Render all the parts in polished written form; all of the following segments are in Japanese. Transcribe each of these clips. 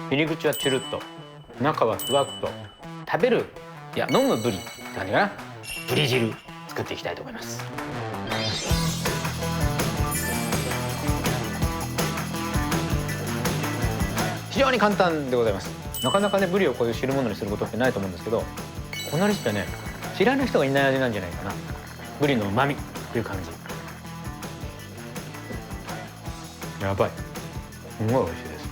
入り口はチュルッと、中はふわっと。食べる、いや飲むブリって感じかな。ブリ汁作っていきたいと思います。非常に簡単でございます。なかなかねブリをこういう汁物にすることってないと思うんですけど、このレシピはね知らない人がいない味なんじゃないかな。ブリの旨味っていう感じ。やばい、すごい美味しいです。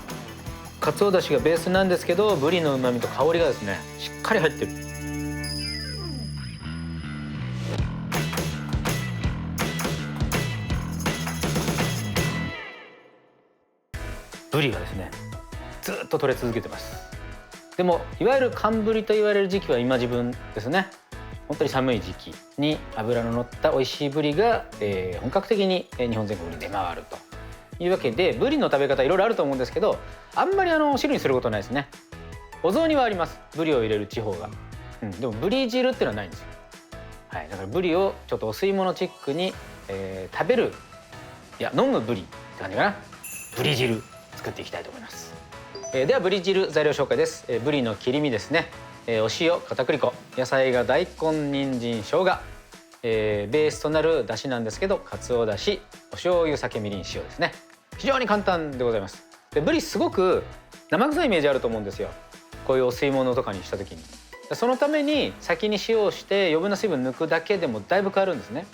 かつおだしがベースなんですけど、ブリの旨味と香りがですねしっかり入ってる。ブリがですねずっと取れ続けてます。でもいわゆる寒ブリと言われる時期は今自分ですね。本当に寒い時期に脂の乗った美味しいブリが、本格的に日本全国に出回るというわけで、ブリの食べ方いろいろあると思うんですけど、あんまり汁にすることないですね。お雑煮はあります、ブリを入れる地方が、でもブリ汁っていうのはないんですよ。はい、だからブリをちょっとお吸い物チックに、食べる、いや飲むブリって感じかな。ブリ汁作っていきたいと思います。ではブリ汁材料紹介です。ブリの切り身ですね、お塩、片栗粉、野菜が大根、人参、生姜、ベースとなるだしなんですけど、かつおだし、お醤油、酒、みりん、塩ですね。非常に簡単でございます。でブリすごく生臭いイメージあると思うんですよ、こういうお吸い物とかにした時に。そのために先に塩をして余分な水分抜くだけでもだいぶ変わるんですね。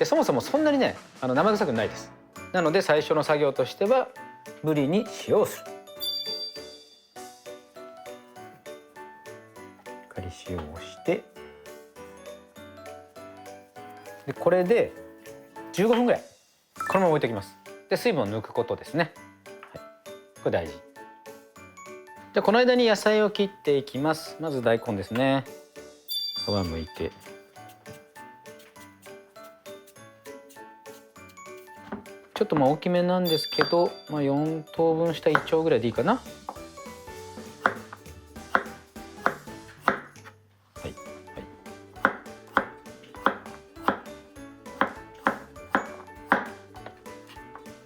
でそもそもそんなにね生臭くないです。なので最初の作業としてはブリに塩をする。塩をして、でこれで15分ぐらいこのまま置いておきます。で水分を抜くことですね、はい、これ大事。じゃこの間に野菜を切っていきます。まず大根ですね。皮むいて、ちょっと大きめなんですけど、4等分した1丁ぐらいでいいかな。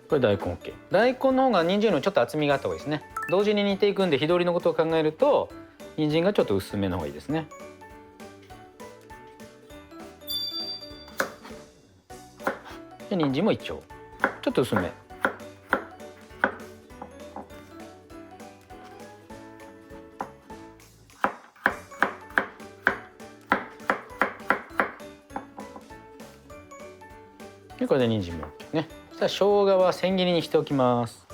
これ大根 OK。 大根の方が人参よりもちょっと厚みがあった方がいいですね。同時に煮ていくんで火通りのことを考えると人参がちょっと薄めの方がいいですね。で人参も一丁ちょっと薄め。でこれで人参も OK ね。さあ生姜は千切りにしておきます。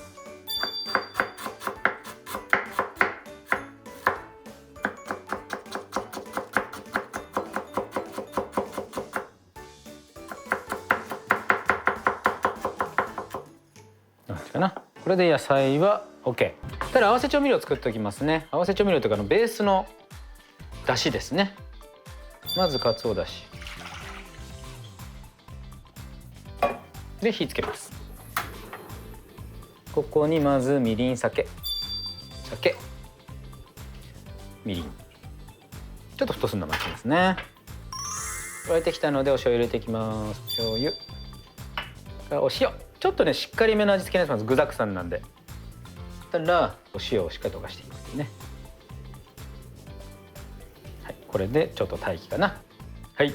かな。これで野菜は OK。ただ合わせ調味料を作っておきますね。合わせ調味料というかベースのだしですね。まずかつおだしで火つけます。ここにまずみりん、酒、みりん、ちょっと太すんの待ちますね。沸いてきたのでお醤油入れていきます。醤油、お塩、ちょっとねしっかりめの味付けになってます。具沢山なんで。そしたらお塩をしっかり溶かしていくっていうね。はい、これでちょっと待機かな。はい、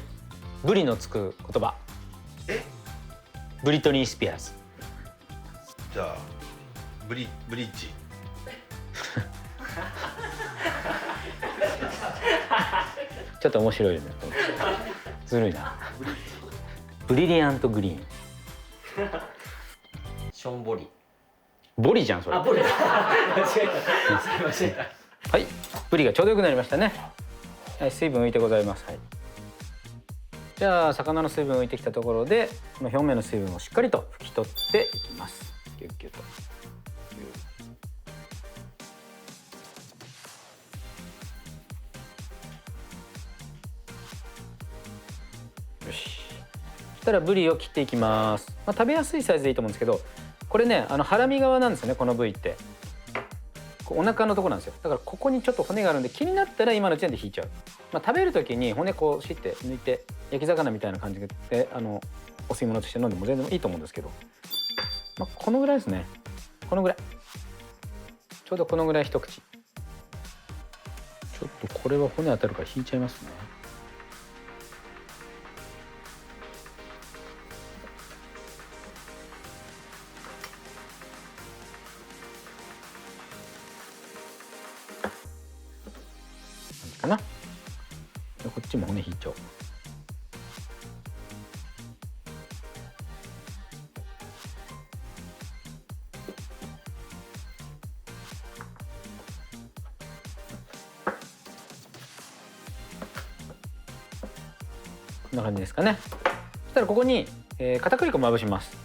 ブリのつく言葉。ブリトニー・スピアーズ。じゃあブリッジ。ちょっと面白いね。ずるいな。ブリリアントグリーン。ショーンボリ。ボリじゃんそれ。ボリ。間違えた。はい、ブリがちょうどよくなりましたね。はい、水分浮いてございます。はい。じゃあ魚の水分浮いてきたところで、この表面の水分をしっかりと拭き取っていきます。ギュッギュッと。よし。そしたらブリを切っていきます。食べやすいサイズでいいと思うんですけど、これねハラミ側なんですよね。この部位ってお腹のところなんですよ。だからここにちょっと骨があるんで、気になったら今の時点で引いちゃう。食べる時に骨こうしって抜いて焼き魚みたいな感じでお吸い物として飲んでも全然いいと思うんですけど、このぐらいですね。このぐらいちょうどこのぐらい一口。ちょっとこれは骨当たるから引いちゃいますね。かな。でこっちも骨引いちゃおう。こんな感じですかね。そしたらここに、片栗粉をまぶします。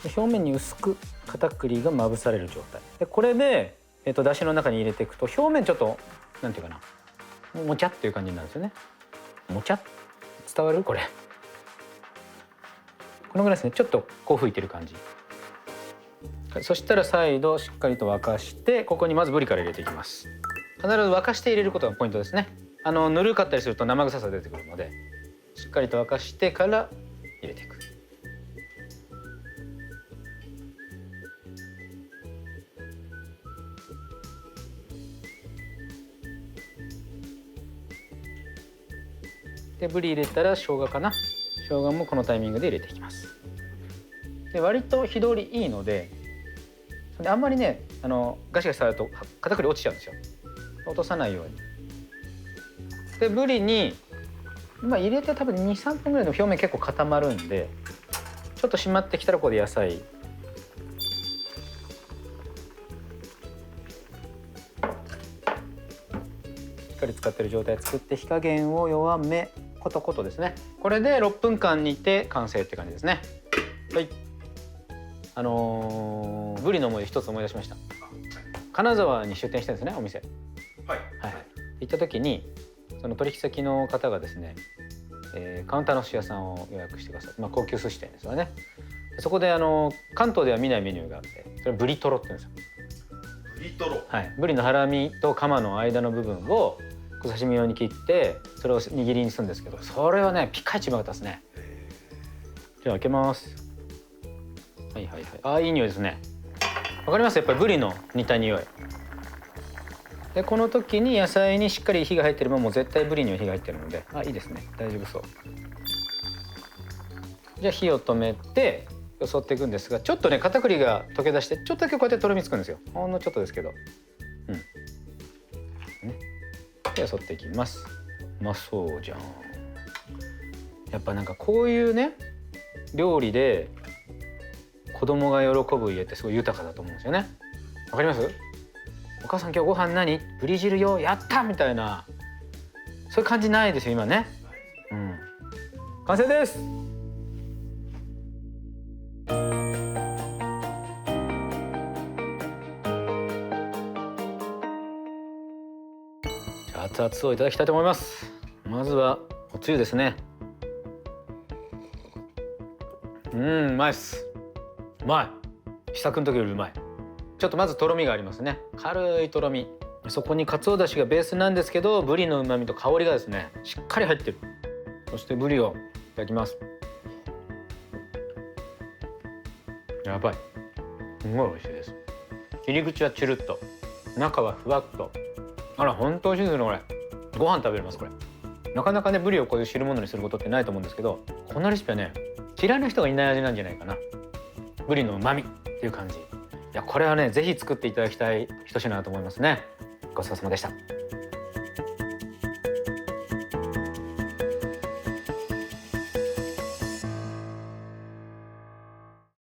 で表面に薄く片栗がまぶされる状態で、これで、だしの中に入れていくと表面ちょっとなんていうかな、もちゃっていう感じになるんですよね。もちゃ伝わるこれ。このぐらいですね。ちょっとこう吹いてる感じ。そしたら再度しっかりと沸かして、ここにまずブリから入れていきます。必ず沸かして入れることがポイントですね。ぬるかったりすると生臭さ出てくるので、しっかりと沸かしてから入れていく。でブリ入れたら生姜かな。生姜もこのタイミングで入れていきます。で割と火通りいいので、あんまりねガシガシ触ると片栗落ちちゃうんですよ。落とさないように。でブリに今入れて多分 2,3 分ぐらいで表面結構固まるんで、ちょっと締まってきたらここで野菜。しっかり使ってる状態作って、火加減を弱め、コトコトですね。これで6分間煮て完成って感じですね。はい。ブリの思い出一つ思い出しました。金沢に出店してるんですね、お店。はい。はい。行った時にその取引先の方がですね、カウンターの寿司屋さんを予約してくださって、高級寿司店ですよね。そこで関東では見ないメニューがあって、それはブリトロって言うんですよ。ブリトロ。はい。ブリのハラミとカマの間の部分を小刺身用に切って、それを握りにするんですけど、それはねピカイチうまかったですね。じゃあ開けます。はいはいはい。いい匂いですね。わかります？やっぱりブリの煮た匂い。でこの時に野菜にしっかり火が入ってれば、もう絶対ブリには火が入ってるので、いいですね。大丈夫そう。じゃあ火を止めてよそっていくんですが、ちょっとね片栗が溶け出して、ちょっとだけこうやってとろみつくんですよ。ほんのちょっとですけど。でよそっていきます。うまそうじゃん。やっぱなんかこういうね料理で子供が喜ぶ家ってすごい豊かだと思うんですよね。わかります？お母さん今日ご飯何？ブリ汁よ、やったみたいな、そういう感じないですよ今ね。完成です。じゃあ熱々をいただきたいと思います。まずはおつゆですね。うまいっす。うまい。試作の時よりうまい。ちょっとまずとろみがありますね。軽いとろみ。そこに鰹だしがベースなんですけど、ブリの旨味と香りがですねしっかり入ってる。そしてブリをいただきます。やばい、すごい美味しいです。切り口はチュルッと、中はふわっと。本当美味しいですね。これご飯食べれます。これなかなかねブリをこういう汁物にすることってないと思うんですけど、このレシピはね嫌いな人がいない味なんじゃないかな。ブリの旨味っていう感じ。いやこれはねぜひ作っていただきたい一品だと思いますね。ごちそうさまでした。